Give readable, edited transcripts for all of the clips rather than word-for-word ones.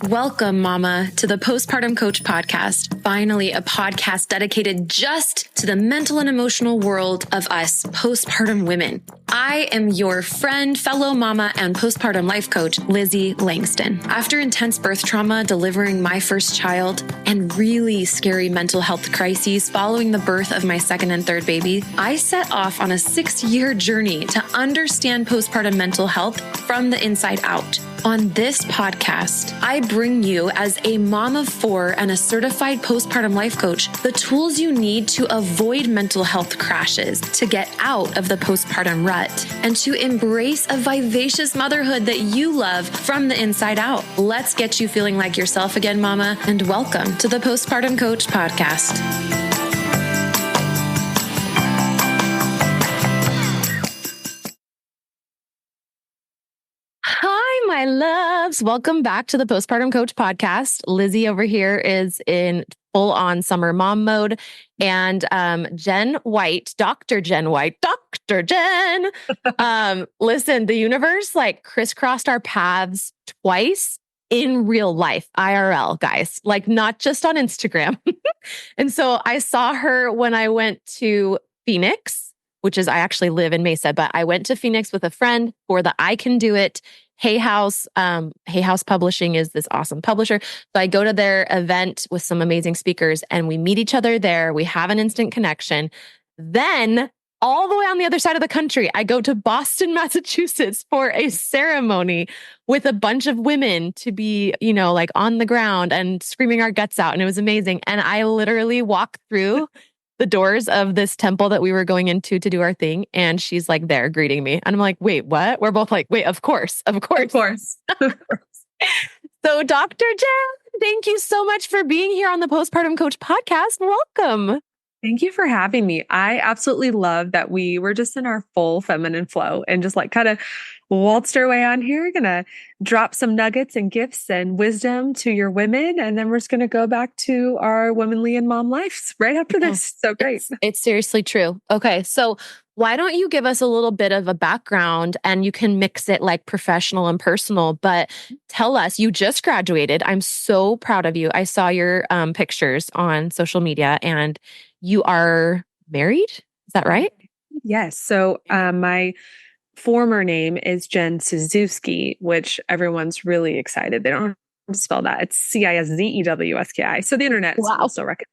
Welcome, Mama, to the Postpartum Coach podcast. Finally, a podcast dedicated just to the mental and emotional world of us postpartum women. I am your friend, fellow mama, and postpartum life coach, Lizzie Langston. After intense birth trauma, delivering my first child, and really scary mental health crises following the birth of my second and third baby, I set off on a 6-year journey to understand postpartum mental health from the inside out. On this podcast, I bring you, as a mom of 4 and a certified postpartum life coach, the tools you need to avoid mental health crashes, to get out of the postpartum rut, and to embrace a vivacious motherhood that you love from the inside out. Let's get you feeling like yourself again, Mama, and welcome to the Postpartum Coach podcast. Hi, my loves. Welcome back to the Postpartum Coach podcast. Lizzie over here is in full-on summer mom mode. And Jen White, Dr. Jen, listen, the universe like crisscrossed our paths twice in real life, IRL, guys, like not just on Instagram. And so I saw her when I went to Phoenix, which is, I actually live in Mesa, but I went to Phoenix with a friend for the I Can Do It Hay House. Hay House Publishing is this awesome publisher. So I go to their event with some amazing speakers and we meet each other there. We have an instant connection. Then all the way on the other side of the country, I go to Boston, Massachusetts for a ceremony with a bunch of women to be, like on the ground and screaming our guts out. And it was amazing. And I literally walked through the doors of this temple that we were going into to do our thing. And she's like there greeting me. And I'm like, wait, what? We're both like, wait, of course. So Dr. Jen, thank you so much for being here on the Postpartum Coach podcast. Welcome. Thank you for having me. I absolutely love that we were just in our full feminine flow and just like kind of waltzed our way on here. Gonna drop some nuggets and gifts and wisdom to your women. And then we're just going to go back to our womanly and mom lives right after this. So great. It's seriously true. Okay. So why don't you give us a little bit of a background, and you can mix it like professional and personal, but tell us, you just graduated. I'm so proud of you. I saw your pictures on social media and you are married. Is that right? Yes. So my former name is Jen Suzuki, which everyone's really excited. They don't spell that. It's Cizewski. So the internet will still recognize.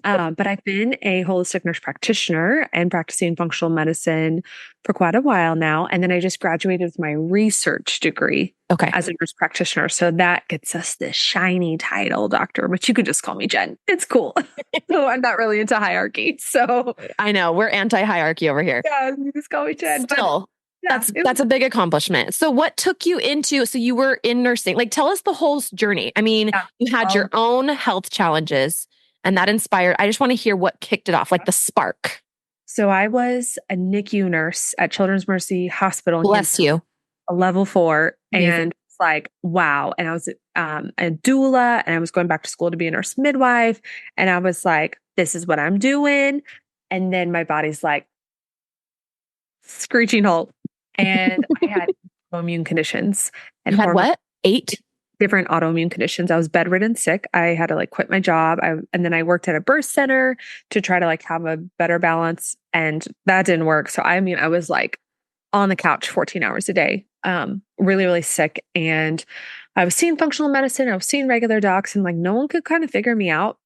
But I've been a holistic nurse practitioner and practicing functional medicine for quite a while now. And then I just graduated with my research degree as a nurse practitioner. So that gets us this shiny title, doctor, but you could just call me Jen. It's cool. So I'm not really into hierarchy. So I know we're anti-hierarchy over here. Yeah, you just call me Jen. Still, that's a big accomplishment. So what took you into, so you were in nursing, like tell us the whole journey. I mean, you had your own health challenges. And that inspired, I just want to hear what kicked it off, like the spark. So I was a NICU nurse at Children's Mercy Hospital. Bless you. A level 4. Amazing. And it's like, wow. And I was a doula, and I was going back to school to be a nurse midwife. And I was like, this is what I'm doing. And then my body's like, screeching halt. And I had autoimmune conditions. And you had what? 8? Different autoimmune conditions. I was bedridden sick. I had to like quit my job. And then I worked at a birth center to try to like have a better balance. And that didn't work. So I was like on the couch 14 hours a day, really, really sick. And I was seeing functional medicine. I was seeing regular docs, and like no one could kind of figure me out.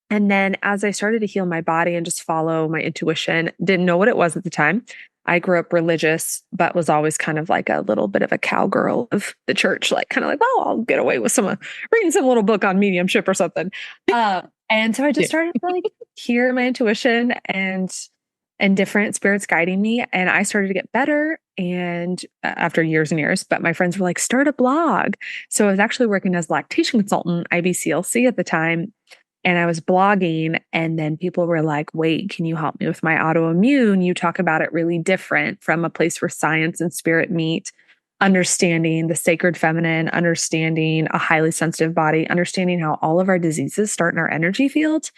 And then as I started to heal my body and just follow my intuition, didn't know what it was at the time. I grew up religious, but was always kind of like a little bit of a cowgirl of the church, like kind of like, well, I'll get away with reading some little book on mediumship or something. And so I just started to like hear my intuition and different spirits guiding me. And I started to get better. And after years and years, but my friends were like, start a blog. So I was actually working as a lactation consultant, IBCLC at the time. And I was blogging, and then people were like, wait, can you help me with my autoimmune? You talk about it really different from a place where science and spirit meet, understanding the sacred feminine, understanding a highly sensitive body, understanding how all of our diseases start in our energy field.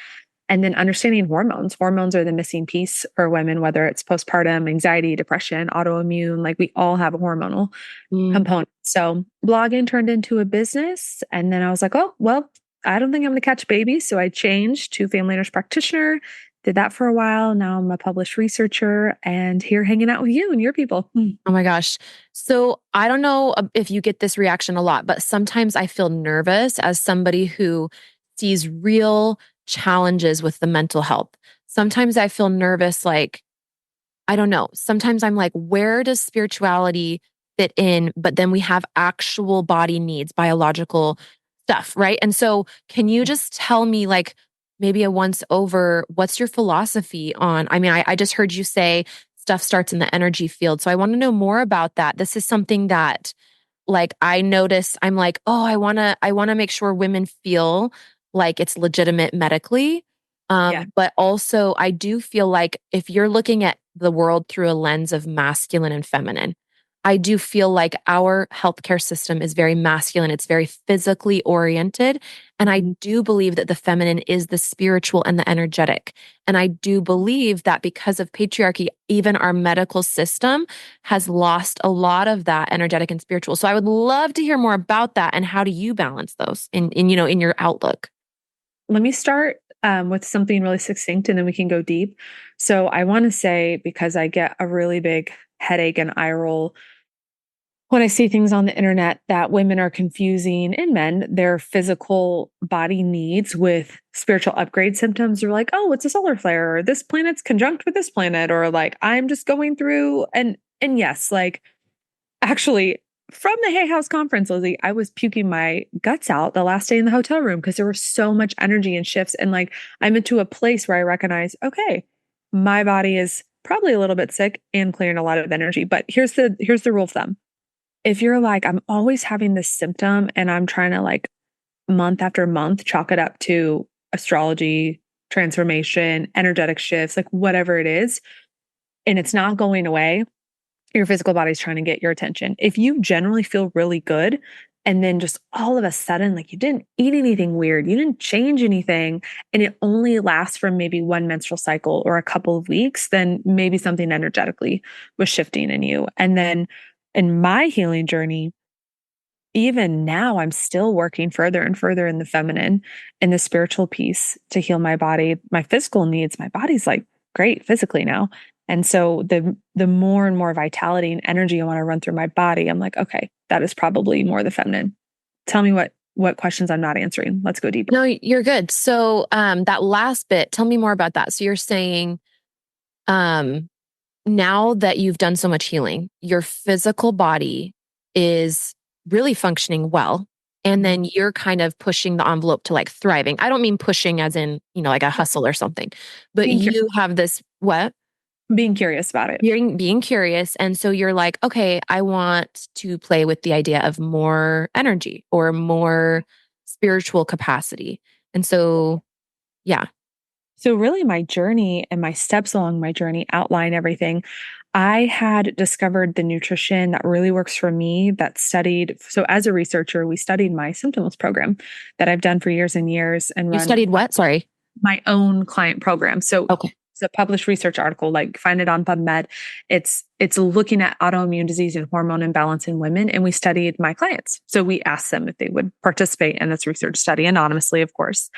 And then understanding hormones. Hormones are the missing piece for women, whether it's postpartum, anxiety, depression, autoimmune, like we all have a hormonal component. So blogging turned into a business. And then I was like, oh, well, I don't think I'm going to catch babies. So I changed to family nurse practitioner, did that for a while. Now I'm a published researcher and here hanging out with you and your people. Oh my gosh. So I don't know if you get this reaction a lot, but sometimes I feel nervous as somebody who sees real challenges with the mental health. Sometimes I feel nervous, like, I don't know. Sometimes I'm like, where does spirituality fit in? But then we have actual body needs, biological stuff, right? And so, can you just tell me, like, maybe a once over, what's your philosophy on? I mean, I just heard you say stuff starts in the energy field. So I want to know more about that. This is something that, like, I notice I'm like, oh, I want to make sure women feel like it's legitimate medically. Yeah. But also I do feel like if you're looking at the world through a lens of masculine and feminine, I do feel like our healthcare system is very masculine. It's very physically oriented. And I do believe that the feminine is the spiritual and the energetic. And I do believe that because of patriarchy, even our medical system has lost a lot of that energetic and spiritual. So I would love to hear more about that. And how do you balance those in your outlook? Let me start with something really succinct and then we can go deep. So I want to say, because I get a really big headache and eye roll when I see things on the internet that women are confusing, and men, their physical body needs with spiritual upgrade symptoms. They're like, oh, it's a solar flare, or this planet's conjunct with this planet, or like I'm just going through and yes, like actually from the Hay House conference, Lizzie, I was puking my guts out the last day in the hotel room because there was so much energy and shifts. And like I'm into a place where I recognize, okay, my body is probably a little bit sick and clearing a lot of energy. But here's the rule of thumb. If you're like, I'm always having this symptom and I'm trying to like month after month chalk it up to astrology, transformation, energetic shifts, like whatever it is, and it's not going away, your physical body's trying to get your attention. If you generally feel really good and then just all of a sudden, like you didn't eat anything weird, you didn't change anything, and it only lasts from maybe one menstrual cycle or a couple of weeks, then maybe something energetically was shifting in you. And then in my healing journey, even now, I'm still working further and further in the feminine and the spiritual piece to heal my body, my physical needs. My body's like great physically now. And so the more and more vitality and energy I want to run through my body, I'm like, okay, that is probably more the feminine. Tell me what questions I'm not answering. Let's go deeper. No, you're good. So that last bit, tell me more about that. So you're saying now that you've done so much healing, your physical body is really functioning well. And then you're kind of pushing the envelope to like thriving. I don't mean pushing as in, like a hustle or something, but you have this what? Being curious about it. Being curious. And so you're like, okay, I want to play with the idea of more energy or more spiritual capacity. And so, yeah. So really my journey and my steps along my journey outline everything. I had discovered the nutrition that really works for me that studied. So as a researcher, we studied my symptomless program that I've done for years and years and You studied what? Sorry. My own client program. So okay. It's a published research article, like find it on PubMed. It's looking at autoimmune disease and hormone imbalance in women. And we studied my clients. So we asked them if they would participate in this research study anonymously, of course.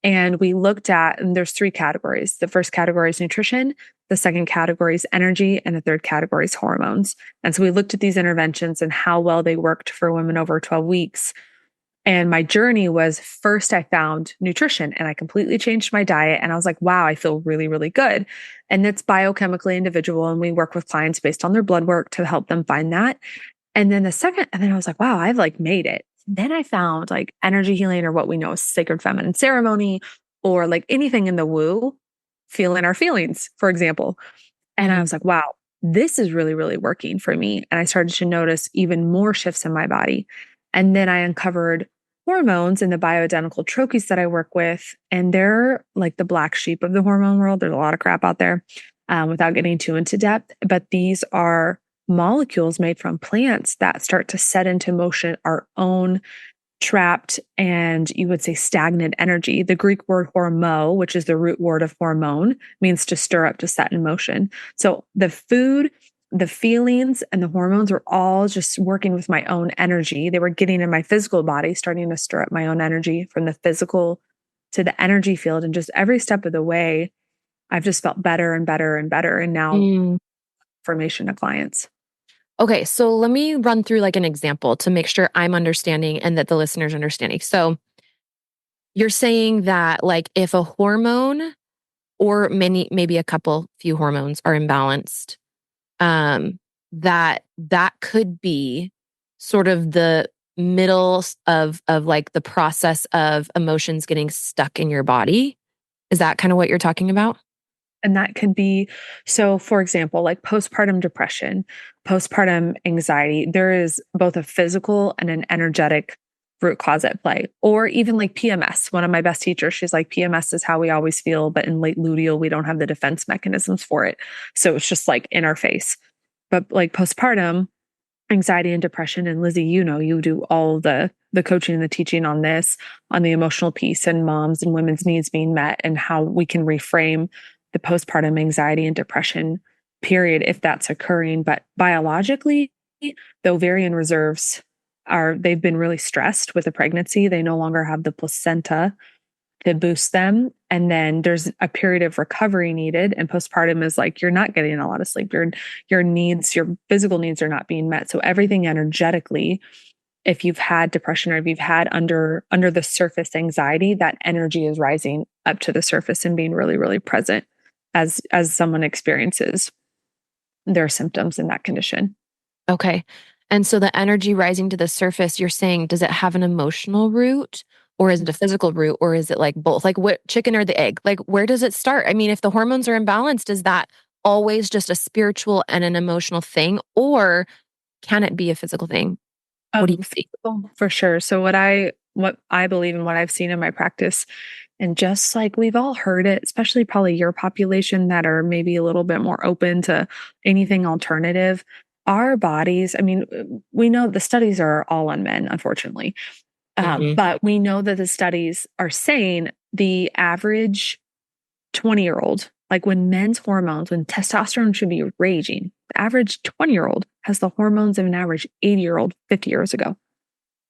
And we looked at, and there's three categories. The first category is nutrition. The second category is energy. And the third category is hormones. And so we looked at these interventions and how well they worked for women over 12 weeks. And my journey was, first I found nutrition and I completely changed my diet. And I was like, wow, I feel really, really good. And it's biochemically individual. And we work with clients based on their blood work to help them find that. And then I was like, wow, I've like made it. Then I found like energy healing, or what we know as sacred feminine ceremony, or like anything in the woo, feeling our feelings, for example. And I was like, wow, this is really, really working for me. And I started to notice even more shifts in my body. And then I uncovered hormones and the bioidentical troches that I work with. And they're like the black sheep of the hormone world. There's a lot of crap out there without getting too into depth. But these are molecules made from plants that start to set into motion our own trapped and you would say stagnant energy. The Greek word hormo, which is the root word of hormone, means to stir up, to set in motion. So the food, the feelings, and the hormones were all just working with my own energy. They were getting in my physical body, starting to stir up my own energy from the physical to the energy field. And just every step of the way, I've just felt better and better and better. And now formation to clients. Okay, so let me run through like an example to make sure I'm understanding and that the listeners are understanding. So you're saying that like if a hormone or maybe a few hormones are imbalanced, that could be sort of the middle of like the process of emotions getting stuck in your body. Is that kind of what you're talking about? And that can be, so for example, like postpartum depression, postpartum anxiety, there is both a physical and an energetic root cause at play. Or even like PMS. One of my best teachers, she's like, PMS is how we always feel, but in late luteal, we don't have the defense mechanisms for it. So it's just like in our face. But like postpartum anxiety and depression, and Lizzie, you do all the coaching and the teaching on this, on the emotional piece and moms and women's needs being met and how we can reframe the postpartum anxiety and depression period if that's occurring. But biologically, the ovarian reserves they've been really stressed with the pregnancy. They no longer have the placenta to boost them. And then there's a period of recovery needed. And postpartum is like, you're not getting a lot of sleep. Your needs, your physical needs are not being met. So everything energetically, if you've had depression or if you've had under the surface anxiety, that energy is rising up to the surface and being really, really present as someone experiences their symptoms in that condition. Okay. And so the energy rising to the surface, you're saying, does it have an emotional root or is it a physical root or is it like both? Like what chicken or the egg? Like where does it start? I mean, if the hormones are imbalanced, is that always just a spiritual and an emotional thing or can it be a physical thing? What do you think? For sure. So what I believe and what I've seen in my practice, and just like we've all heard it, especially probably your population that are maybe a little bit more open to anything alternative, our bodies, I mean, we know the studies are all on men, unfortunately. But we know that the studies are saying the average 20-year-old, like when men's hormones, when testosterone should be raging, the average 20-year-old has the hormones of an average 80-year-old 50 years ago.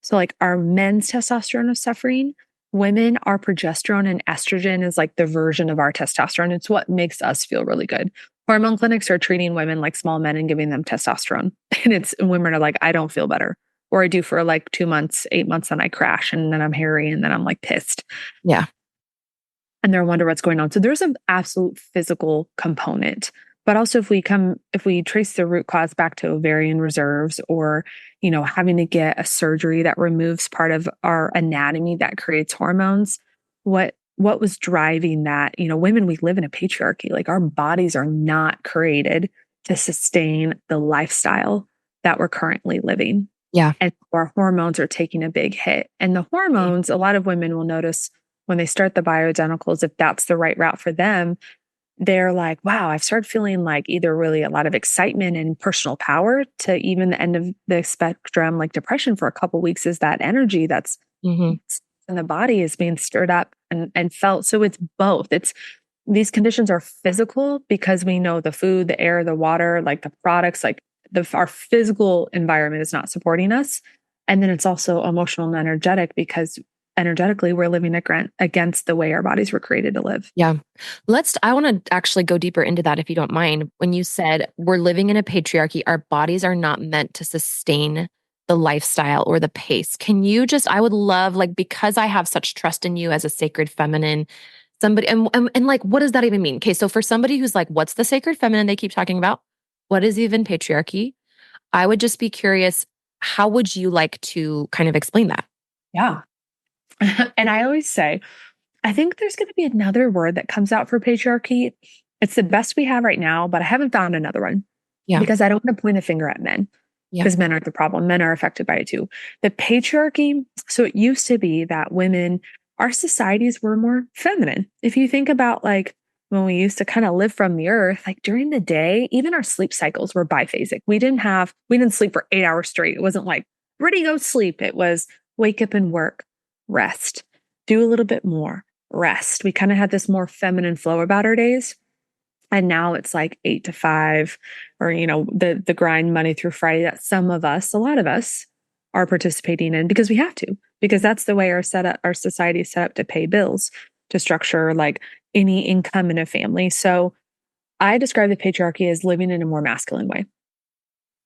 So like our men's testosterone is suffering. Women, our progesterone and estrogen is like the version of our testosterone. It's what makes us feel really good. Hormone clinics are treating women like small men and giving them testosterone. And women are like, I don't feel better. Or I do for like 2 months, 8 months, and I crash and then I'm hairy and then I'm like pissed. Yeah. And they're wonder what's going on. So there's an absolute physical component. But also if we trace the root cause back to ovarian reserves or, having to get a surgery that removes part of our anatomy that creates hormones, what was driving that? Women, we live in a patriarchy. Like our bodies are not created to sustain the lifestyle that we're currently living. Yeah. And our hormones are taking a big hit. And the hormones, a lot of women will notice when they start the bioidenticals, if that's the right route for them, they're like, wow, I've started feeling like either really a lot of excitement and personal power to even the end of the spectrum, like depression for a couple of weeks is that energy that's in the body is being stirred up and felt. So it's both. These conditions are physical because we know the food, the air, the water, like the products, like our physical environment is not supporting us. And then it's also emotional and energetic because energetically we're living against the way our bodies were created to live. Yeah. I want to actually go deeper into that if you don't mind. When you said we're living in a patriarchy, our bodies are not meant to sustain the lifestyle or the pace. Can you I would love, like, because I have such trust in you as a sacred feminine, somebody, and like, what does that even mean? Okay. So for somebody who's like, what's the sacred feminine they keep talking about? What is even patriarchy? I would just be curious, how would you like to kind of explain that? Yeah. And I always say, I think there's going to be another word that comes out for patriarchy. It's the best we have right now, but I haven't found another one. Yeah. Because I don't want to point a finger at men. Because men aren't the problem. Men are affected by it too. The patriarchy, so it used to be that women, our societies were more feminine. If you think about like when we used to kind of live from the earth, like during the day, even our sleep cycles were biphasic. We didn't sleep for 8 hours straight. It wasn't like, ready, go sleep. It was wake up and work, rest, do a little bit more, rest. We kind of had this more feminine flow about our days. And now it's like 8 to 5, or, the grind Monday through Friday that some of us, a lot of us, are participating in because we have to, because that's the way our society is set up to pay bills, to structure like any income in a family. So I describe the patriarchy as living in a more masculine way.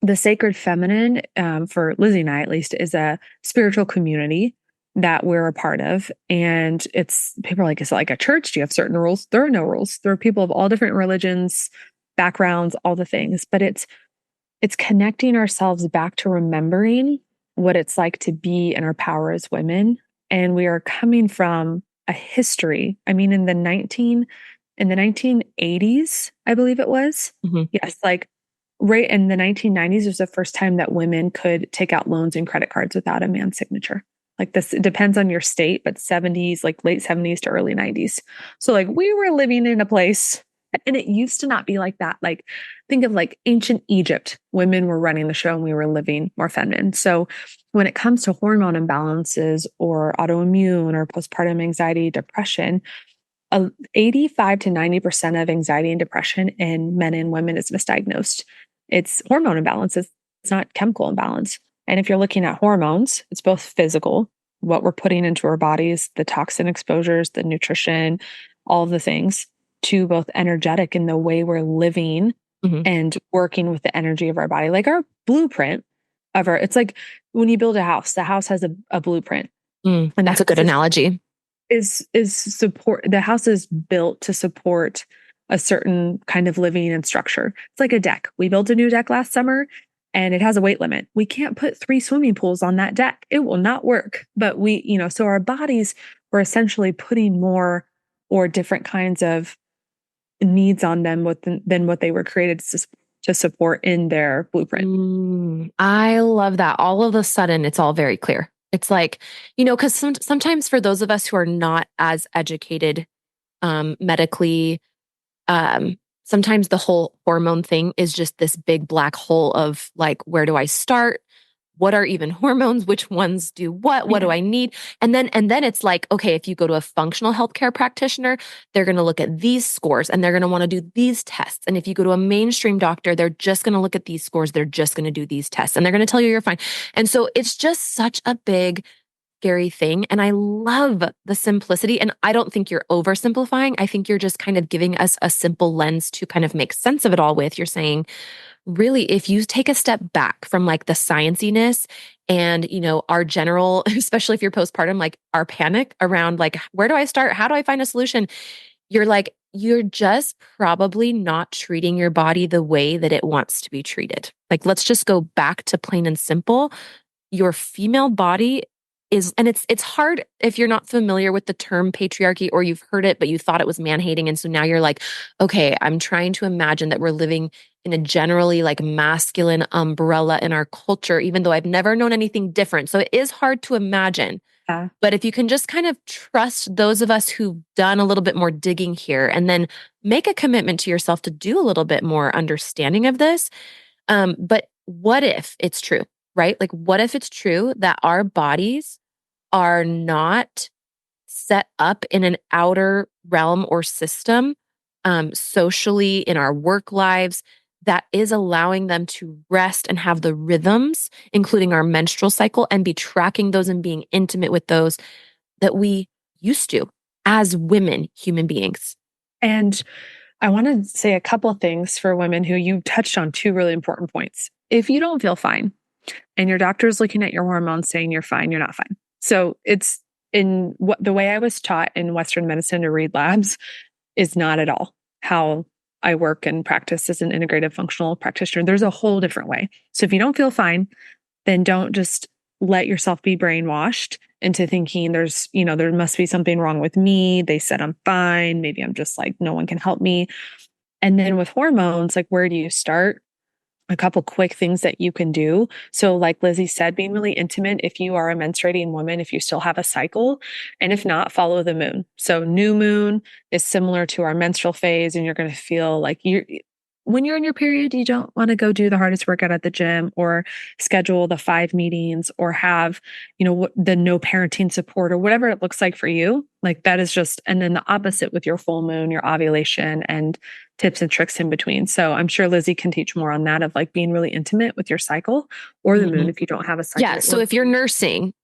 The sacred feminine, for Lizzie and I at least, is a spiritual community that we're a part of. And people are like, is it like a church? Do you have certain rules? There are no rules. There are people of all different religions, backgrounds, all the things, but it's connecting ourselves back to remembering what it's like to be in our power as women. And we are coming from a history. I mean, in the 1980s, I believe it was. Mm-hmm. Yes. Like right in the 1990s was the first time that women could take out loans and credit cards without a man's signature. Like this, it depends on your state, but 70s, like late 70s to early 90s. So like we were living in a place, and it used to not be like that. Like think of like ancient Egypt, women were running the show and we were living more feminine. So when it comes to hormone imbalances or autoimmune or postpartum anxiety, depression, 85 to 90% of anxiety and depression in men and women is misdiagnosed. It's hormone imbalances. It's not chemical imbalance. And if you're looking at hormones, it's both physical, what we're putting into our bodies, the toxin exposures, the nutrition, all of the things, to both energetic in the way we're living and working with the energy of our body. Like our blueprint of it's like when you build a house, the house has a blueprint. And that's a good analogy. Is support. The house is built to support a certain kind of living and structure. It's like a deck. We built a new deck last summer and it has a weight limit. We can't put 3 swimming pools on that deck. It will not work. But so our bodies were essentially putting more or different kinds of needs on them than what they were created to support in their blueprint. I love that. All of a sudden, it's all very clear. It's like, because sometimes for those of us who are not as educated medically, sometimes the whole hormone thing is just this big black hole of like, where do I start? What are even hormones? Which ones do what? What do I need? And then it's like, okay, if you go to a functional healthcare practitioner, they're going to look at these scores and they're going to want to do these tests. And if you go to a mainstream doctor, they're just going to look at these scores. They're just going to do these tests and they're going to tell you you're fine. And so it's just such a big, scary thing. And I love the simplicity. And I don't think you're oversimplifying. I think you're just kind of giving us a simple lens to kind of make sense of it all with. You're saying, really, if you take a step back from like the scienciness and, our general, especially if you're postpartum, like our panic around like, where do I start? How do I find a solution? You're just probably not treating your body the way that it wants to be treated. Like, let's just go back to plain and simple. Your female body is, and it's hard if you're not familiar with the term patriarchy or you've heard it, but you thought it was man-hating. And so now you're like, okay, I'm trying to imagine that we're living in a generally like masculine umbrella in our culture, even though I've never known anything different. So it is hard to imagine. But if you can just kind of trust those of us who've done a little bit more digging here and then make a commitment to yourself to do a little bit more understanding of this. But what if it's true, right? Like, what if it's true that our bodies are not set up in an outer realm or system, socially in our work lives, that is allowing them to rest and have the rhythms, including our menstrual cycle, and be tracking those and being intimate with those that we used to as women, human beings. And I want to say a couple of things for women who you touched on 2 really important points. If you don't feel fine and your doctor is looking at your hormones saying you're fine, you're not fine. So it's the way I was taught in Western medicine to read labs is not at all how I work and practice as an integrative functional practitioner. There's a whole different way. So if you don't feel fine, then don't just let yourself be brainwashed into thinking there must be something wrong with me. They said I'm fine. Maybe I'm just like, no one can help me. And then with hormones, like, where do you start? A couple quick things that you can do. So like Lizzie said, being really intimate if you are a menstruating woman, if you still have a cycle, and if not, follow the moon. So new moon is similar to our menstrual phase, and you're going to feel like when you're in your period, you don't want to go do the hardest workout at the gym or schedule the 5 meetings or have, the no parenting support or whatever it looks like for you. Like that is just, and then the opposite with your full moon, your ovulation, and tips and tricks in between. So I'm sure Lizzie can teach more on that of like being really intimate with your cycle or the moon if you don't have a cycle. Yeah. So if you're nursing,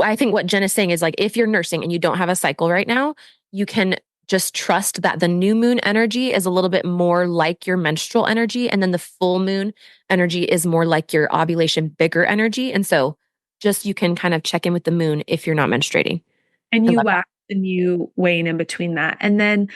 I think what Jen is saying is like, if you're nursing and you don't have a cycle right now, you can just trust that the new moon energy is a little bit more like your menstrual energy. And then the full moon energy is more like your ovulation, bigger energy. And so just, you can kind of check in with the moon if you're not menstruating. And you wax and you wane in between that. And then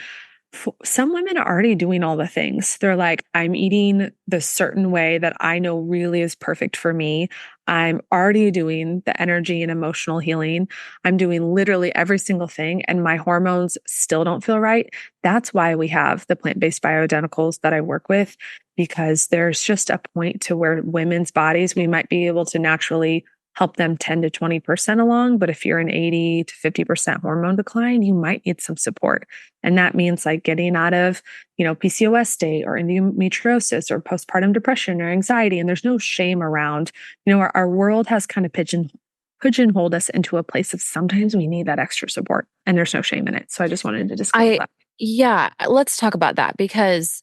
some women are already doing all the things. They're like, I'm eating the certain way that I know really is perfect for me. I'm already doing the energy and emotional healing. I'm doing literally every single thing, and my hormones still don't feel right. That's why we have the plant-based bioidenticals that I work with, because there's just a point to where women's bodies, we might be able to naturally help them 10 to 20% along. But if you're in 80 to 50% hormone decline, you might need some support. And that means like getting out of, PCOS state or endometriosis or postpartum depression or anxiety. And there's no shame around, our world has kind of pigeonholed us into a place of sometimes we need that extra support, and there's no shame in it. So I just wanted to discuss that. Yeah, let's talk about that, because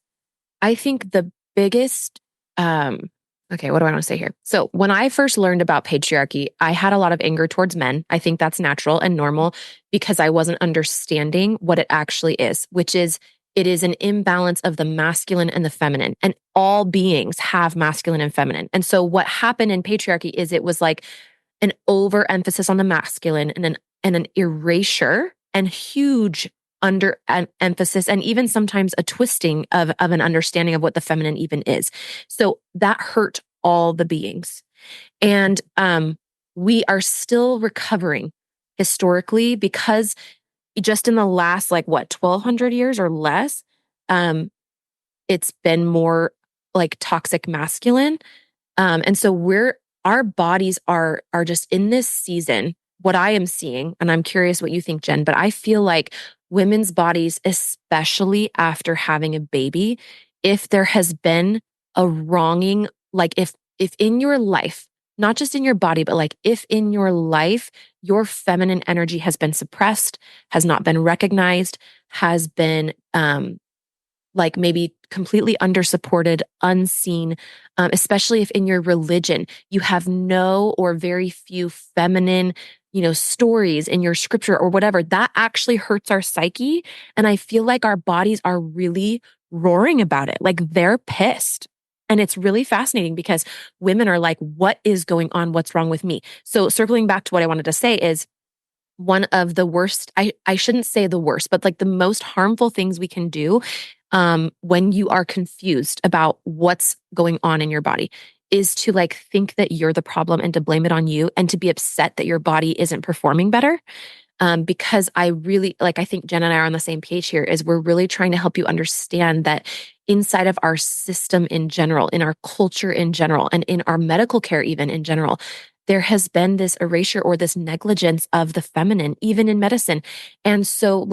I think the biggest, okay, what do I want to say here? So when I first learned about patriarchy, I had a lot of anger towards men. I think that's natural and normal because I wasn't understanding what it actually is, which is it is an imbalance of the masculine and the feminine. And all beings have masculine and feminine. And so what happened in patriarchy is it was like an overemphasis on the masculine and an erasure and huge under an emphasis, and even sometimes a twisting of an understanding of what the feminine even is. So that hurt all the beings. And we are still recovering historically, because just in the last 1,200 years or less, it's been more like toxic masculine. And so our bodies are just in this season, what I am seeing, and I'm curious what you think, Jen, but I feel like women's bodies, especially after having a baby, if there has been a wronging, like if in your life, not just in your body, but like if in your life, your feminine energy has been suppressed, has not been recognized, has been like maybe completely undersupported, unseen, especially if in your religion, you have no or very few feminine, stories in your scripture or whatever, that actually hurts our psyche. And I feel like our bodies are really roaring about it. Like they're pissed. And it's really fascinating because women are like, what is going on? What's wrong with me? So circling back to what I wanted to say is, one of the worst, I shouldn't say the worst, but like the most harmful things we can do when you are confused about what's going on in your body is to like think that you're the problem and to blame it on you and to be upset that your body isn't performing better. Because I really, I think Jen and I are on the same page here, is we're really trying to help you understand that inside of our system in general, in our culture in general, and in our medical care even in general, there has been this erasure or this negligence of the feminine, even in medicine. And so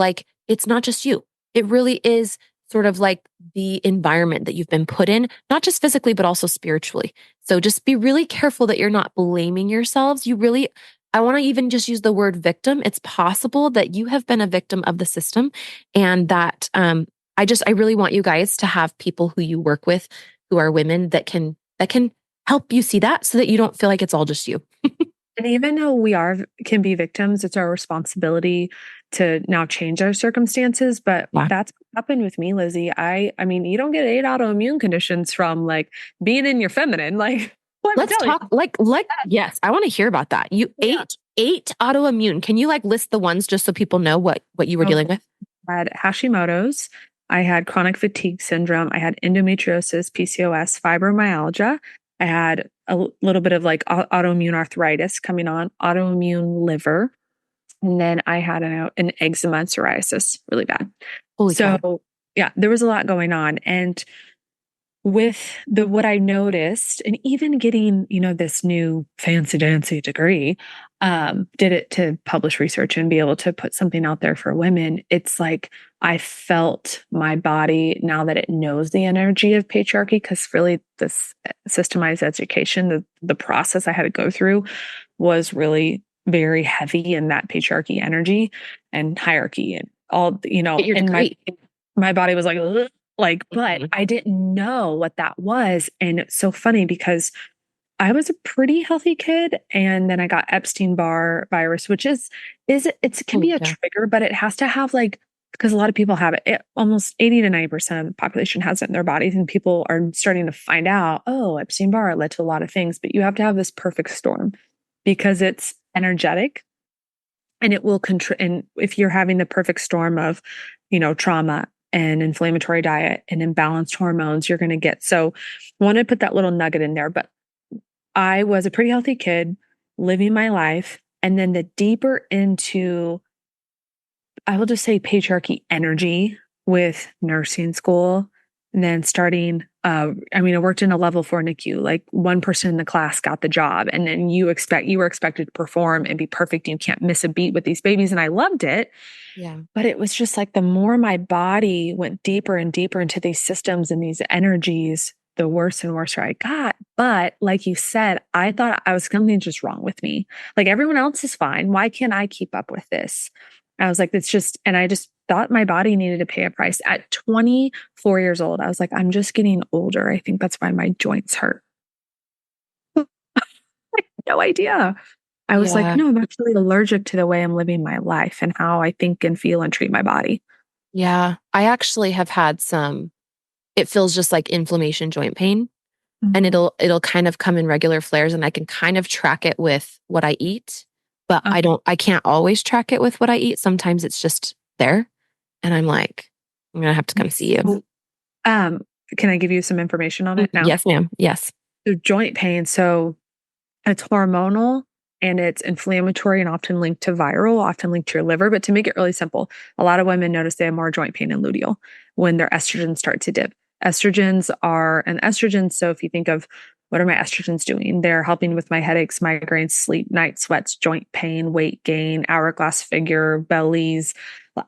it's not just you. It really is sort of like the environment that you've been put in, not just physically, but also spiritually. So just be really careful that you're not blaming yourselves. I want to even just use the word victim. It's possible that you have been a victim of the system, and that I really want you guys to have people who you work with who are women that can help you see that, so that you don't feel like it's all just you. And even though we can be victims, it's our responsibility to now change our circumstances. But that's what happened with me, Lizzie. I mean, you don't get 8 autoimmune conditions from being in your feminine. Let's talk yes, I want to hear about that. You eight autoimmune. Can you list the ones just so people know what you were dealing with? I had Hashimoto's. I had chronic fatigue syndrome. I had endometriosis, PCOS, fibromyalgia. I had a little bit of autoimmune arthritis coming on, autoimmune liver. And then I had an eczema and psoriasis, really bad. Holy cow. Yeah, there was a lot going on. And with what I noticed, and even getting, this new fancy dancy degree, did it to publish research and be able to put something out there for women. It's like I felt my body now that it knows the energy of patriarchy, because really this systemized education, the process I had to go through was really very heavy in that patriarchy energy and hierarchy and all, and my body was like, ugh, but I didn't know what that was. And it's so funny because I was a pretty healthy kid, and then I got Epstein-Barr virus, which it can be a trigger, but it has to have because a lot of people have it. Almost 80 to 90% of the population has it in their bodies, and people are starting to find out, oh, Epstein-Barr led to a lot of things, but you have to have this perfect storm because it's energetic, and it will and if you're having the perfect storm of, trauma and inflammatory diet and imbalanced hormones, you're going to get. So I wanted to put that little nugget in there, but I was a pretty healthy kid living my life. And then the deeper into, I will just say, patriarchy energy with nursing school, and then starting, I worked in a level 4 NICU, like one person in the class got the job. And then you were expected to perform and be perfect. And you can't miss a beat with these babies. And I loved it. Yeah. But it was just like the more my body went deeper and deeper into these systems and these energies, the worse and worse I got. But like you said, I thought something just wrong with me. Like everyone else is fine. Why can't I keep up with this? I was like, and I just thought my body needed to pay a price. At 24 years old, I was like, I'm just getting older. I think that's why my joints hurt. No idea. I was like, no, I'm actually allergic to the way I'm living my life and how I think and feel and treat my body. Yeah. I actually have had it feels just like inflammation joint pain. Mm-hmm. And it'll kind of come in regular flares, and I can kind of track it with what I eat, but I can't always track it with what I eat. Sometimes it's just there. And I'm like, I'm going to have to come see you. Can I give you some information on it now? Yes, ma'am. Yes. So joint pain. So it's hormonal and it's inflammatory and often linked to viral, often linked to your liver. But to make it really simple, a lot of women notice they have more joint pain and luteal when their estrogens start to dip. Estrogens. So if you think of what are my estrogens doing? They're helping with my headaches, migraines, sleep, night sweats, joint pain, weight gain, hourglass figure, bellies,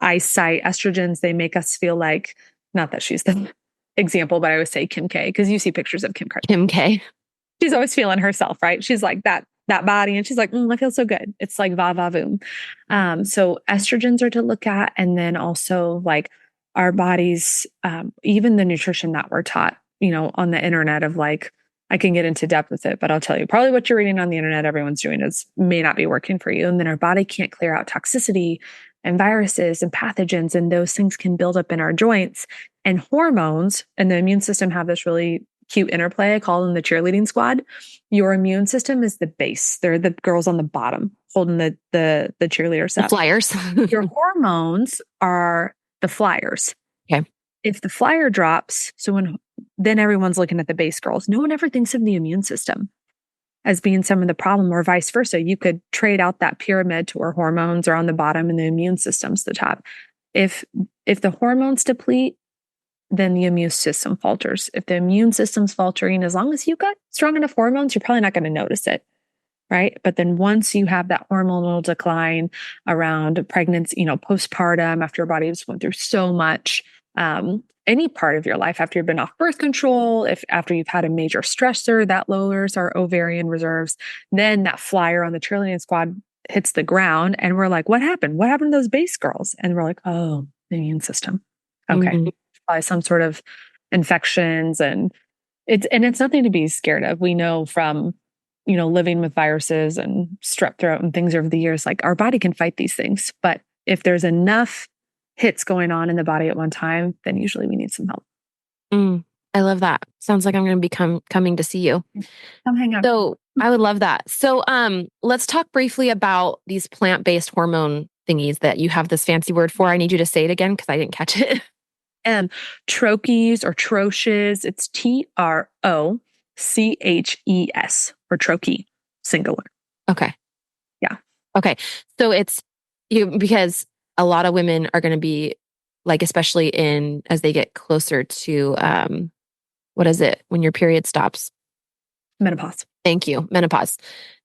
eyesight. Estrogens, they make us feel like, not that she's the example, but I would say Kim K, because you see pictures of Kim Kardashian. Kim K. She's always feeling herself, right? She's like that body, and she's like, I feel so good. It's like va va voom. So estrogens are to look at, and then also like our bodies, even the nutrition that we're taught, on the internet of like, I can get into depth with it, but I'll tell you, probably what you're reading on the internet, everyone's doing may not be working for you. And then our body can't clear out toxicity and viruses and pathogens, and those things can build up in our joints. And hormones and the immune system have this really cute interplay. I call them the cheerleading squad. Your immune system is the base. They're the girls on the bottom holding the cheerleaders up. The flyers. Your hormones are the flyers. Okay. If the flyer drops, then everyone's looking at the base girls. No one ever thinks of the immune system as being some of the problem, or vice versa. You could trade out that pyramid to where hormones are on the bottom and the immune system's the top. If the hormones deplete, then the immune system falters. If the immune system's faltering, as long as you've got strong enough hormones, you're probably not going to notice it, right? But then once you have that hormonal decline around pregnancy, postpartum, after your body just went through so much, any part of your life, after you've been off birth control, after you've had a major stressor, that lowers our ovarian reserves, then that flyer on the cheerleading squad hits the ground, and we're like, what happened? What happened to those base girls? And we're like, oh, the immune system. Okay. Mm-hmm. By some sort of infections, and it's nothing to be scared of. We know from, living with viruses and strep throat and things over the years, like our body can fight these things. But if there's enough hits going on in the body at one time, then usually we need some help. I love that. Sounds like I'm going to be coming to see you. Come hang out. So I would love that. So let's talk briefly about these plant-based hormone thingies that you have this fancy word for. I need you to say it again because I didn't catch it. Troches or troches, it's TROCHES or troche, singular. Okay. Yeah. Okay. So it's because a lot of women are going to be like, especially as they get closer to, what is it when your period stops? Menopause. Thank you. Menopause.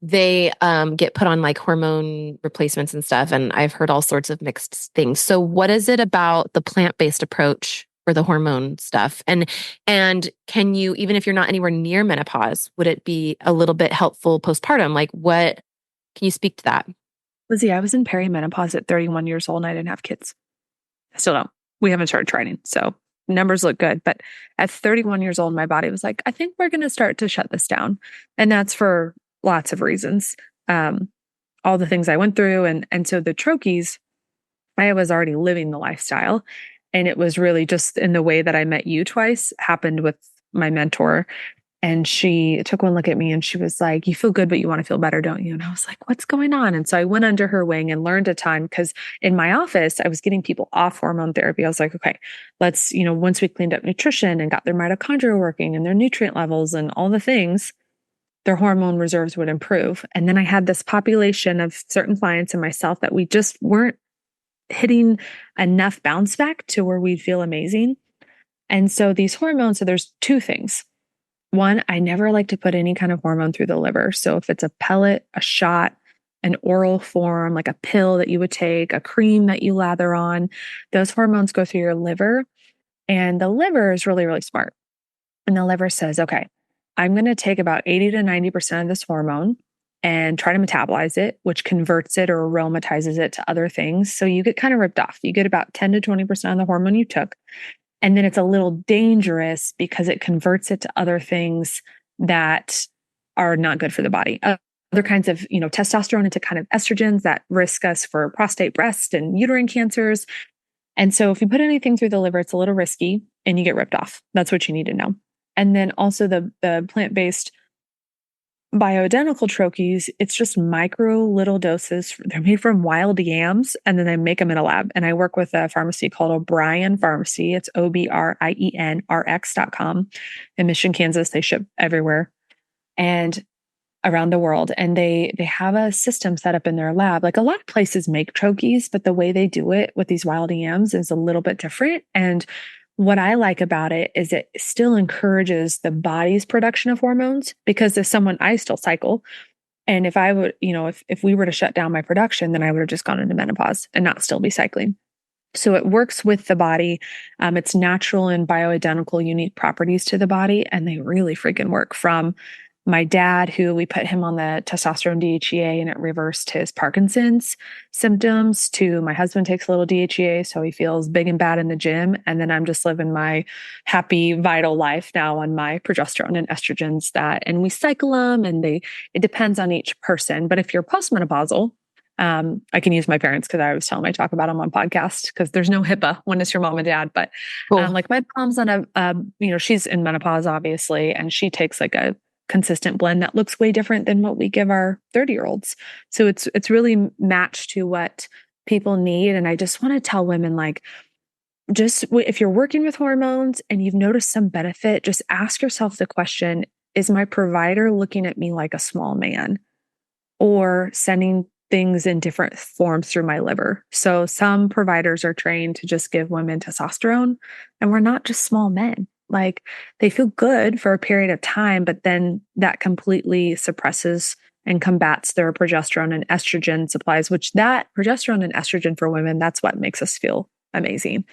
They get put on like hormone replacements and stuff. And I've heard all sorts of mixed things. So what is it about the plant-based approach for the hormone stuff? And can you, even if you're not anywhere near menopause, would it be a little bit helpful postpartum? Like what, can you speak to that? Lizzie, I was in perimenopause at 31 years old and I didn't have kids. I still don't. We haven't started training. So numbers look good. But at 31 years old, my body was like, I think we're going to start to shut this down. And that's for lots of reasons. All the things I went through. And so the trochees, I was already living the lifestyle. And it was really just in the way that I met you twice, happened with my mentor. And she took one look at me and she was like, you feel good, but you want to feel better, don't you? And I was like, what's going on? And so I went under her wing and learned a ton because in my office, I was getting people off hormone therapy. I was like, okay, let's, once we cleaned up nutrition and got their mitochondria working and their nutrient levels and all the things, their hormone reserves would improve. And then I had this population of certain clients and myself that we just weren't hitting enough bounce back to where we'd feel amazing. And so these hormones, so there's two things. One, I never like to put any kind of hormone through the liver. So if it's a pellet, a shot, an oral form, like a pill that you would take, a cream that you lather on, those hormones go through your liver. And the liver is really, really smart. And the liver says, okay, I'm going to take about 80 to 90% of this hormone and try to metabolize it, which converts it or aromatizes it to other things. So you get kind of ripped off. You get about 10 to 20% of the hormone you took. And then it's a little dangerous because it converts it to other things that are not good for the body. Other kinds of, testosterone into kind of estrogens that risk us for prostate, breast, and uterine cancers. And so if you put anything through the liver, it's a little risky and you get ripped off. That's what you need to know. And then also the plant-based bioidentical troches, it's just micro little doses. They're made from wild yams and then they make them in a lab. And I work with a pharmacy called O'Brien Pharmacy. It's OBRIENRX.com in Mission, Kansas. They ship everywhere and around the world. And they have a system set up in their lab. Like a lot of places make troches, but the way they do it with these wild yams is a little bit different. And what I like about it is it still encourages the body's production of hormones because as someone, I still cycle. And if I would, if we were to shut down my production, then I would have just gone into menopause and not still be cycling. So it works with the body. It's natural and bioidentical, unique properties to the body. And they really freaking work from my dad, who we put him on the testosterone DHEA and it reversed his Parkinson's symptoms, to my husband takes a little DHEA. So he feels big and bad in the gym. And then I'm just living my happy, vital life now on my progesterone and estrogens and we cycle them and it depends on each person. But if you're postmenopausal, I can use my parents because I was telling them I talk about them on podcast because there's no HIPAA when it's your mom and dad. But cool. Like my mom's on she's in menopause, obviously, and she takes like a consistent blend that looks way different than what we give our 30-year-olds. So it's really matched to what people need. And I just want to tell women, like, just if you're working with hormones and you've noticed some benefit, just ask yourself the question, is my provider looking at me like a small man or sending things in different forms through my liver? So some providers are trained to just give women testosterone, and we're not just small men. Like they feel good for a period of time, but then that completely suppresses and combats their progesterone and estrogen supplies, which that progesterone and estrogen for women, that's what makes us feel amazing.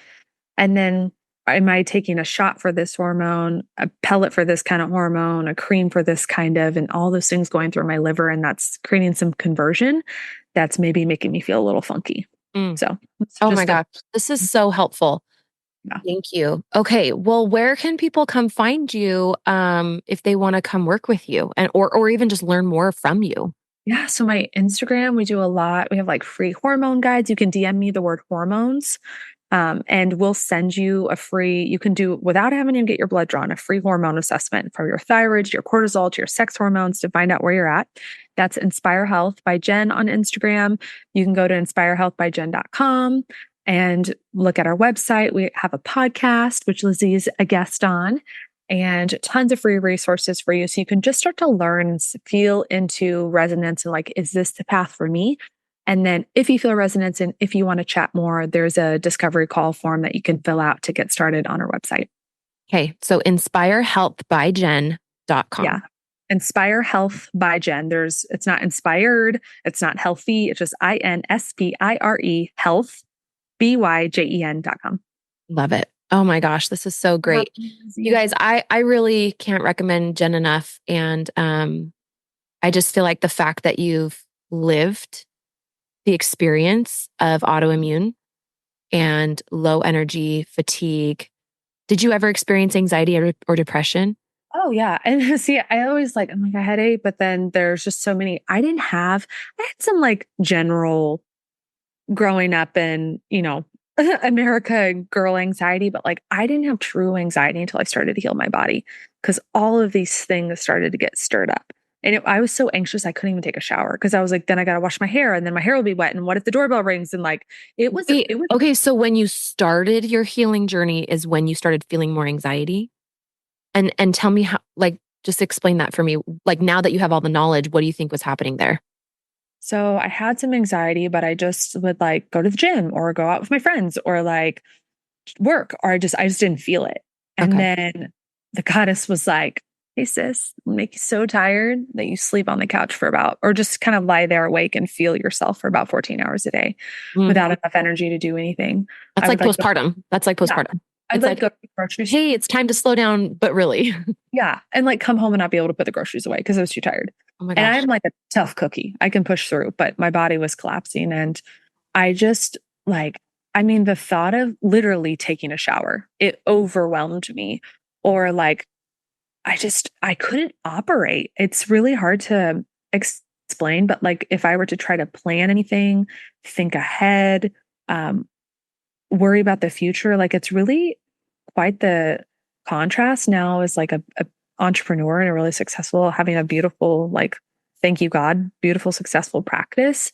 And then am I taking a shot for this hormone, a pellet for this kind of hormone, a cream for this kind of, and all those things going through my liver, and that's creating some conversion that's maybe making me feel a little funky. So, oh my gosh, this is so helpful. Yeah. Thank you. Okay. Well, where can people come find you if they want to come work with you or even just learn more from you? Yeah. So my Instagram, we do a lot. We have like free hormone guides. You can DM me the word hormones. And we'll send you you can do without having to get your blood drawn, a free hormone assessment for your thyroid, to your cortisol, to your sex hormones to find out where you're at. That's Inspire Health by Jen on Instagram. You can go to inspirehealthbyjen.com and look at our website. We have a podcast, which Lizzie is a guest on, and tons of free resources for you. So you can just start to learn and feel into resonance and like, is this the path for me? And then if you feel resonance and if you want to chat more, there's a discovery call form that you can fill out to get started on our website. Okay. So inspirehealthbyjen.com. Yeah. Inspire Health by Jen. It's not inspired, it's not healthy, it's just INSPIRE health, BYJEN.com. Love it. Oh my gosh, this is so great. You guys, I really can't recommend Jen enough. And I just feel like the fact that you've lived the experience of autoimmune and low energy, fatigue. Did you ever experience anxiety or depression? Oh yeah. And see, I'm like a headache, but then there's just so many. I had some like general growing up in, America girl anxiety, but like I didn't have true anxiety until I started to heal my body because all of these things started to get stirred up. And I was so anxious, I couldn't even take a shower because I was like, then I got to wash my hair and then my hair will be wet. And what if the doorbell rings? And like, it was okay. So when you started your healing journey is when you started feeling more anxiety. And tell me how, like, just explain that for me. Like now that you have all the knowledge, what do you think was happening there? So I had some anxiety, but I just would like go to the gym or go out with my friends or like work, or I just didn't feel it. And then the goddess was like, hey sis, I'll make you so tired that you sleep on the couch or just kind of lie there awake and feel yourself for about 14 hours a day without enough energy to do anything. That's like postpartum. That's like postpartum. I'd like go to the grocery store. Hey, it's time to slow down, but really. Yeah. And like come home and not be able to put the groceries away because I was too tired. Oh my gosh. And I'm like a tough cookie. I can push through, but my body was collapsing. And I just the thought of literally taking a shower, it overwhelmed me. Or like, I couldn't operate. It's really hard to explain, but like if I were to try to plan anything, think ahead, worry about the future, like it's really quite the contrast now as like a entrepreneur and a really successful, having a beautiful, like, thank you God, beautiful, successful practice.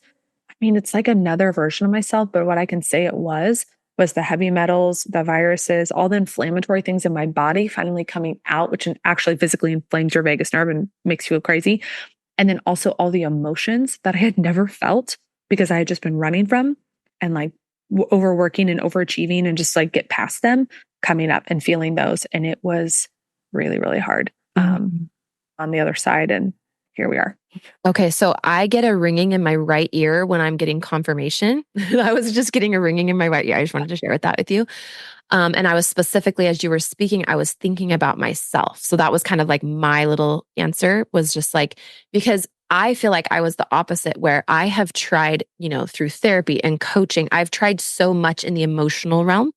I mean, it's like another version of myself, but what I can say it was the heavy metals, the viruses, all the inflammatory things in my body finally coming out, which actually physically inflames your vagus nerve and makes you feel crazy. And then also all the emotions that I had never felt because I had just been running from and like overworking and overachieving and just like get past them, coming up and feeling those. And it was really, really hard on the other side. And here we are. Okay. So I get a ringing in my right ear when I'm getting confirmation. I was just getting a ringing in my right ear. I just wanted to share that with you. And I was specifically, as you were speaking, I was thinking about myself. So that was kind of like my little answer was just like, because I feel like I was the opposite where I have tried, through therapy and coaching, I've tried so much in the emotional realm.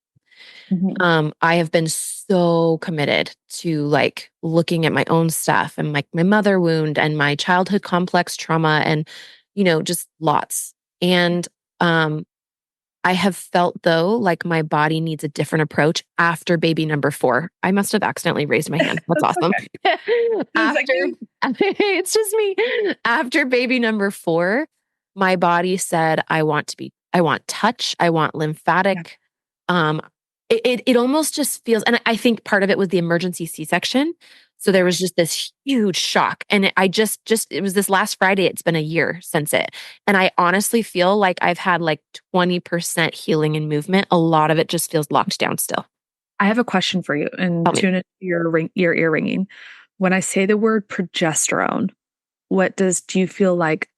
I have been so committed to like looking at my own stuff and like my mother wound and my childhood complex trauma and, just lots. And, I have felt though, like my body needs a different approach after baby number 4. I must have accidentally raised my hand. That's awesome. It's just me. After baby number 4, my body said, I want touch. I want lymphatic. Yeah. It almost just feels, and I think part of it was the emergency C-section. So there was just this huge shock. And it was this last Friday. It's been a year since it. And I honestly feel like I've had like 20% healing and movement. A lot of it just feels locked down still. I have a question for you and tune into your ear ringing. When I say the word progesterone, do you feel like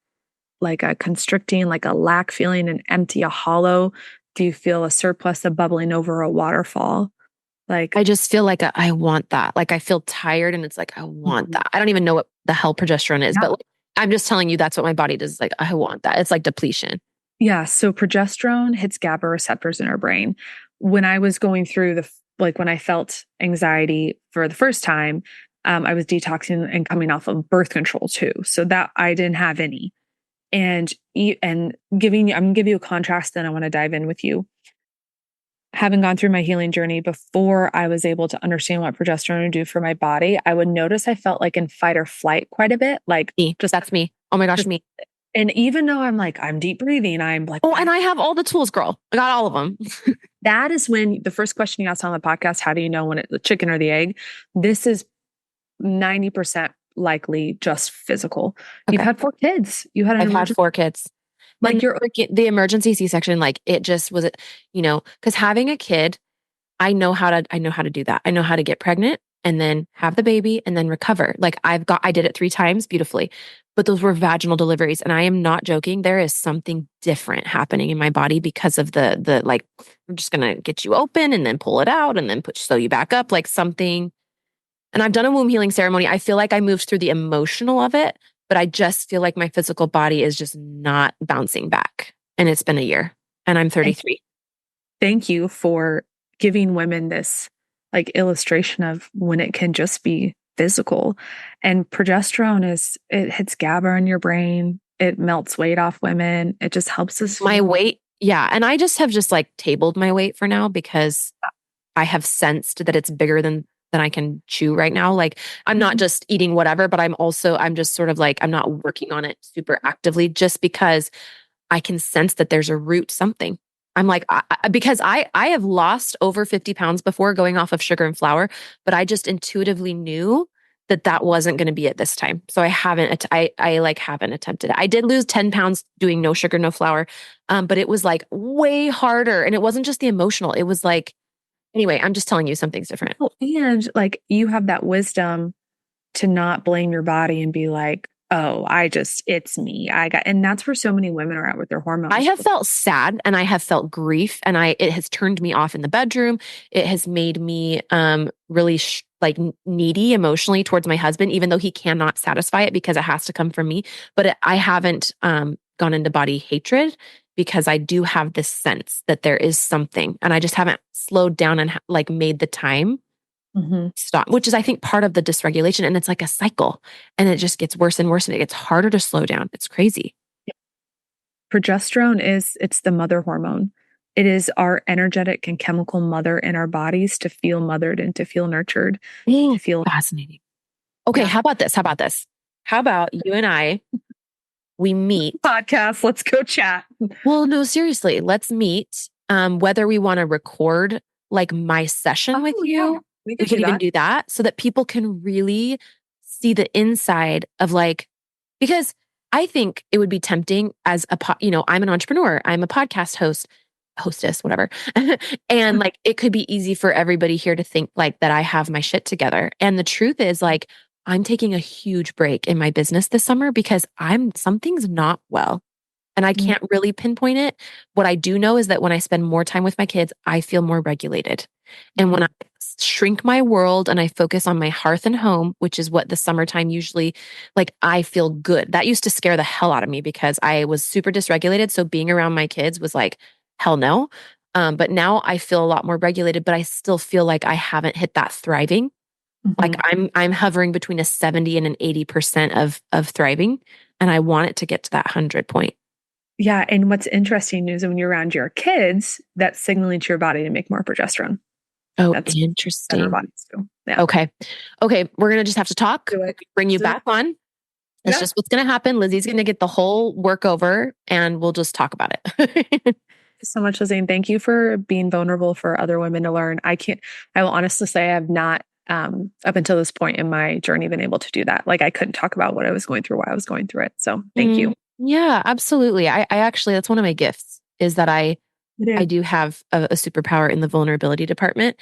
a constricting, like a lack feeling, an empty, a hollow? Do you feel a surplus, a bubbling over, a waterfall? Like I just feel like I want that. Like I feel tired and it's like, I want that. I don't even know what the hell progesterone is, but like, I'm just telling you that's what my body does. Like, I want that. It's like depletion. Yeah. So progesterone hits GABA receptors in our brain. When I was going through when I felt anxiety for the first time, I was detoxing and coming off of birth control too. So that I didn't have any. And I'm going to give you a contrast, then I want to dive in with you. Having gone through my healing journey before I was able to understand what progesterone would do for my body, I would notice I felt like in fight or flight quite a bit. Like that's me. Oh my gosh, me. And even though I'm deep breathing, I'm like, oh, and I have all the tools, girl. I got all of them. That is when the first question you asked on the podcast, how do you know when it's the chicken or the egg? This is 90% likely just physical. Okay. You've had 4 kids. I've had 4 kids. Like the emergency C-section, like it just was, because having a kid, I know how to do that. I know how to get pregnant. and then have the baby and then recover. Like I did it 3 times beautifully, but those were vaginal deliveries. And I am not joking. There is something different happening in my body because of the like, I'm just going to get you open and then pull it out and then sew you back up, like something. And I've done a womb healing ceremony. I feel like I moved through the emotional of it, but I just feel like my physical body is just not bouncing back. And it's been a year and I'm 33. Thank you for giving women this like illustration of when it can just be physical. And progesterone it hits GABA in your brain. It melts weight off women. It just helps us. My weight. Yeah. And I just have like tabled my weight for now because I have sensed that it's bigger than I can chew right now. Like I'm not just eating whatever, but I'm just sort of like, I'm not working on it super actively just because I can sense that there's a root something. I'm like, because I have lost over 50 pounds before going off of sugar and flour, but I just intuitively knew that wasn't going to be it this time. So I haven't attempted it. I did lose 10 pounds doing no sugar, no flour. But it was like way harder. And it wasn't just the emotional. It was like, anyway, I'm just telling you something's different. And like you have that wisdom to not blame your body and be like, oh, it's me. And that's where so many women are at with their hormones. I have felt sad and I have felt grief and it has turned me off in the bedroom. It has made me really needy emotionally towards my husband, even though he cannot satisfy it because it has to come from me. But I haven't gone into body hatred because I do have this sense that there is something and I just haven't slowed down and like made the time stop, which is, I think, part of the dysregulation. And it's like a cycle and it just gets worse and worse and it gets harder to slow down. It's crazy. Progesterone it's the mother hormone. It is our energetic and chemical mother in our bodies to feel mothered and to feel nurtured. To feel fascinating. Okay. Yeah. How about this? How about you and I, we meet podcast. Let's go chat. Well, no, seriously, let's meet. Whether we want to record like my session with you. Yeah. We can even do that so that people can really see the inside of like, because I think it would be tempting as I'm an entrepreneur, I'm a podcast hostess, whatever. And like, it could be easy for everybody here to think like that I have my shit together. And the truth is like, I'm taking a huge break in my business this summer because something's not well. And I can't really pinpoint it. What I do know is that when I spend more time with my kids, I feel more regulated. And when I shrink my world and I focus on my hearth and home, which is what the summertime usually, like, I feel good. That used to scare the hell out of me because I was super dysregulated. So being around my kids was like, hell no. But now I feel a lot more regulated, but I still feel like I haven't hit that thriving. Like I'm hovering between a 70 and an 80% of thriving. And I want it to get to that 100 point. Yeah. And what's interesting is when you're around your kids, that's signaling to your body to make more progesterone. Oh, that's interesting. Our bodies do. Yeah. Okay. We're going to just have to talk. Bring you back on. That's just what's going to happen. Lizzie's going to get the whole work over and we'll just talk about it. Thank you so much, Lizzie. And thank you for being vulnerable for other women to learn. I will honestly say I have not, up until this point in my journey, been able to do that. Like I couldn't talk about what I was going through, why I was going through it. So thank you. Yeah, absolutely. I actually, that's one of my gifts is that I do have a superpower in the vulnerability department.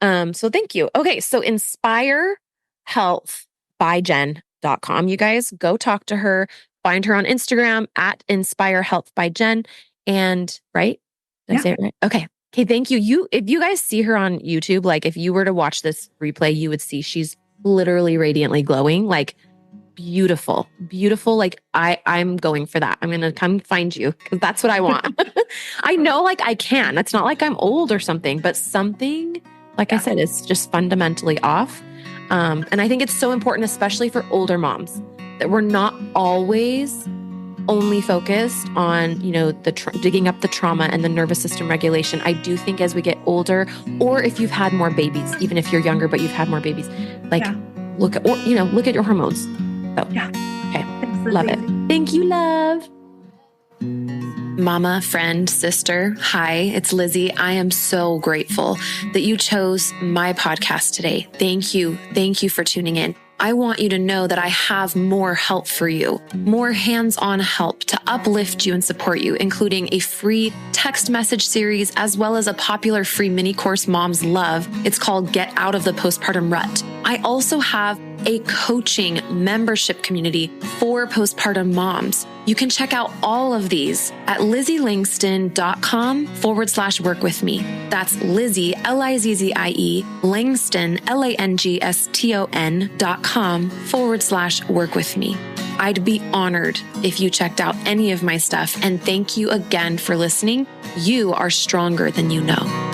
So thank you. Okay. So inspirehealthbyjen.com. You guys go talk to her, find her on Instagram at inspirehealthbyjen. And right? Did I say it right? Okay. Okay. Thank you. If you guys see her on YouTube, like if you were to watch this replay, you would see she's literally radiantly glowing, like beautiful. Like I'm going for that. I'm going to come find you because that's what I want. I know like I can. It's not like I'm old or something, but something, like I said, is just fundamentally off. And I think it's so important, especially for older moms, that we're not always only focused on, digging up the trauma and the nervous system regulation. I do think as we get older, or if you've had more babies, even if you're younger, but you've had more babies, look at your hormones. So, okay. Love it. Thank you, love. Mama, friend, sister, hi, it's Lizzie. I am so grateful that you chose my podcast today. Thank you. Thank you for tuning in. I want you to know that I have more help for you, more hands-on help to uplift you and support you, including a free text message series, as well as a popular free mini course moms love. It's called Get Out of the Postpartum Rut. I also have a coaching membership community for postpartum moms. You can check out all of these at LizzieLangston.com/work with me. That's Lizzie, Lizzie, Langston, Langston.com/work with me. I'd be honored if you checked out any of my stuff. And thank you again for listening. You are stronger than you know.